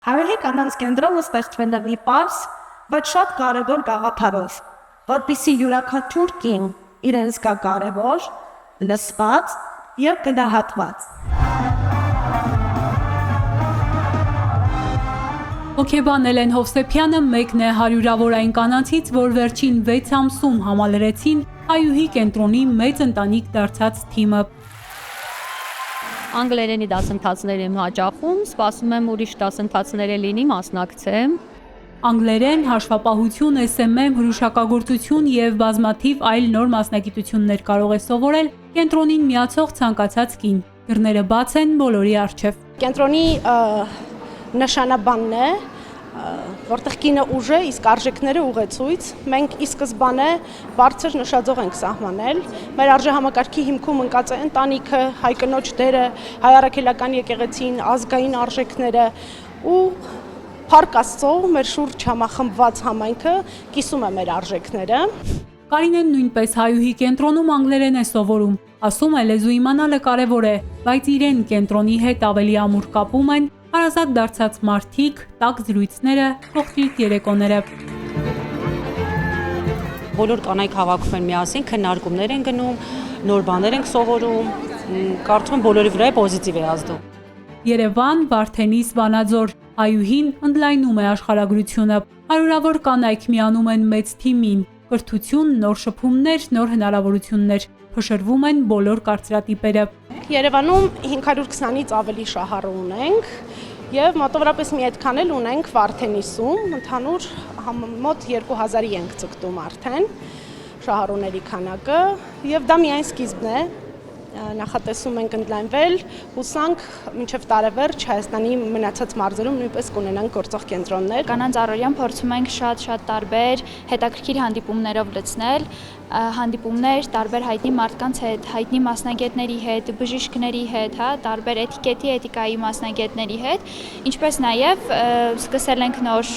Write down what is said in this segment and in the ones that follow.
Հայերի կանանց կենտրոնը ստեղծվել է մի պարզ, բայց շատ կարևոր գաղափարով, որպեսզի յուրաքանչյուր կին իրեն զգա կարևոր, լսված և գնահատված։ Հոգեբան Էլեն Հովսեփյանը մեկն է հարյուրավոր այն կանանցից, որ վերջին 6 ամսում համալրեցին հայուհի կենտրոնի մեծ ընտանիք դարձած թիմը։ Անգլերենի դասընթացներ եմ հաճախում, սպասում եմ ուրիշ դասընթացներ լինի մասնակցեմ։ Անգլերեն, հաշվապահություն, SMM, հրուշակագործություն և բազմաթիվ այլ նոր մասնագիտություններ կարող է սովորել կենտրոնին միացող ցանկացած կին։ Դռները բաց են բոլորի առջև։ Կենտրոնի նշանաբանն է, որտեղ կինը ուժ է, իսկ արժեքները ուղեցույց։ Մենք ի սկզբանե բարձր նշաձող ենք սահմանել։ Մեր արժեհամակարգի հիմքում ընկած է ընտանիքը, հայ կնոջ դերը, հայ առաքելական եկեղեցին, ազգային արժեքները ու Փառք Աստծո, մեր շուրջ համախմբված համայնքը կիսում է մեր արժեքները։ Կարինեն նույնպես հայուհի կենտրոնում անգլերեն է սովորում։ Ասում է լեզու իմանալը կարևոր է, բայց իրեն կենտրոնի հետ ավելի ամուր կապում են հարազատ դարձած մարդիկ, տաք զրույցները, փոխկիրք երեկոները։ Բոլոր կանայք հավաքում են միասին, քննարկումներ են գնում, նոր բաներ ենք սովորում, կարծում եմ բոլորի վրա պոզիտիվ է ազդում։ Երևան, Վարդենիս, Վանաձոր հայուհին ընդլայնում է աշխարհագրությունը։ Հարյուրավոր կանայք միանում են մեծ թիմին, կրթություն, նոր շփումներ, նոր հնարավորություններ, փշրվում են բոլոր կարծրատիպերը։ Երևանում 520-ից ավելի շահառու ունենք և մոտավորապես մի այդքան էլ ունենք Վարդենիսում, ընդհանուր մոտ 2000-ի ենք ձգտում արդեն շահառուների քանակը և դա միայն սկիզբն է, նախատեսում ենք ընդլայնվել, հուսանք մինչև տարեվերջ Հայաստանի մնացած մարզերում նույնպես կունենանք գործող կենտրոններ։ Կանանց առօրյան փորձում ենք շատ տարբեր հետաքրքիր հանդիպումներով լցնել, հանդիպումներ տարբեր հայտնի մարդկանց հետ, հայտնի մասնագետների հետ, բժիշկների հետ, տարբեր էթիկայի մասնագետների հետ, ինչպես նաև սկսել ենք նոր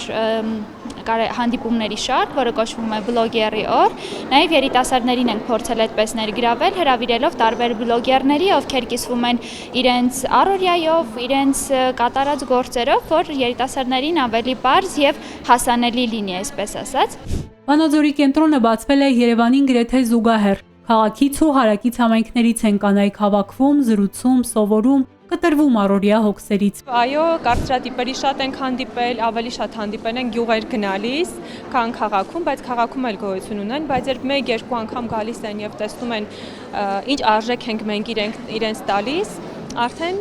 հանդիպումների շարք, որը կոչվում է բլոգերի օր, նաև երիտասարդներին ենք փորձել այդպես ներգրավել, հրավիրելով տարբեր բլոգերների, ովքեր կիսվում են իրենց առօրյայով, իրենց կատարած գործերով, որ երիտասարդներին ավելի պարզ և հասանելի լինի, այսպես ասած։ Վանաձորի կենտրոնը բացվել է Երևանին գրեթե զուգահեռ։ Քաղաքից ու հարակից համայնքներից են կանայք հավաքվում, զրուցում, սովորում, կտրվում առօրյա հոգսերից։ Այո, կարծրատիպերի շատ ենք հանդիպել, ավելի շատ հանդիպել են գյուղեր գնալիս, քան քաղաքում, բայց քաղաքում էլ գոյություն ունեն, բայց երբ 1-2 անգամ գալիս են եւ տեսնում են ինչ արժեք ենք մենք իրենց տալիս, արդեն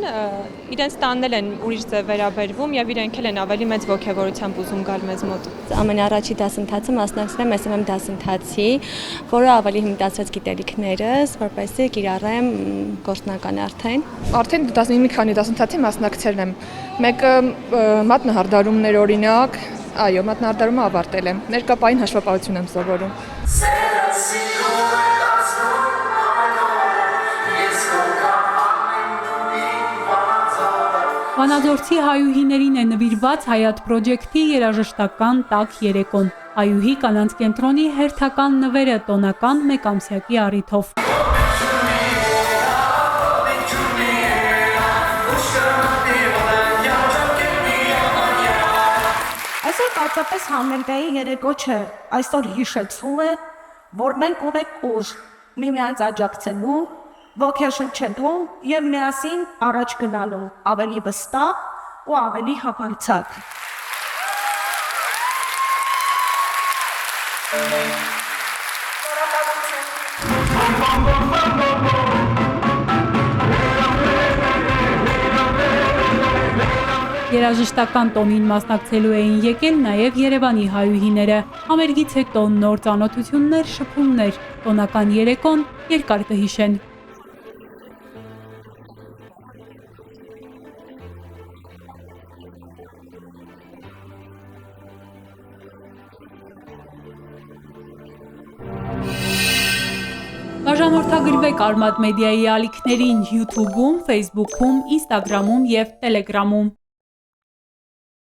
իրենց տանն են ուրիշ ձև վերաբերվում եւ իրենք էլ են ավելի մեծ ոգևորությամբ ուզում գալ մեզ մոտ։ Ամենաառաջի դասընթացը մասնակցել եմ SMM դասընթացի, որը ավելի հիմնացրեց գիտելիքներս, որպեսզի կիրառեմ գործնական արդեն։ Արդեն մի քանի դասընթացի մասնակցել եմ։ Մեկը մատնահարդարումներ օրինակ, այո, մատնահարդարումը ավարտել եմ։ Ներկապային հաշվապահություն եմ սովորում։ Վանաձորցի հայուհիներին է նվիրված Հայաթ պրոջեկտի երաժշտական տաք երեկոն։ Հայուհի կանանց կենտրոնի հերթական նվերը տոնական մեկամսյակի առիթով։ Այսօր կարծապես համերգային երեկո չէ, այսօր հիշեցում է, որ մենք ունենք ուժ միմյանց աջակցելու, ոգեշնչելու և միասին առաջ գնալու, ավելի վստահ ու ավելի համարձակ։ Երաժշտական տոնին մասնակցելու էին եկել նաև Երևանի հայուհիները։ Համերգից հետո նոր ծանոթություններ, շփումներ, տոնական երեկոն երկար կհիշեն։ Բաժանորդագրվեք Արմադ մեդիայի ալիքներին YouTube-ում, Facebook-ում, Instagram-ում և Telegram-ում։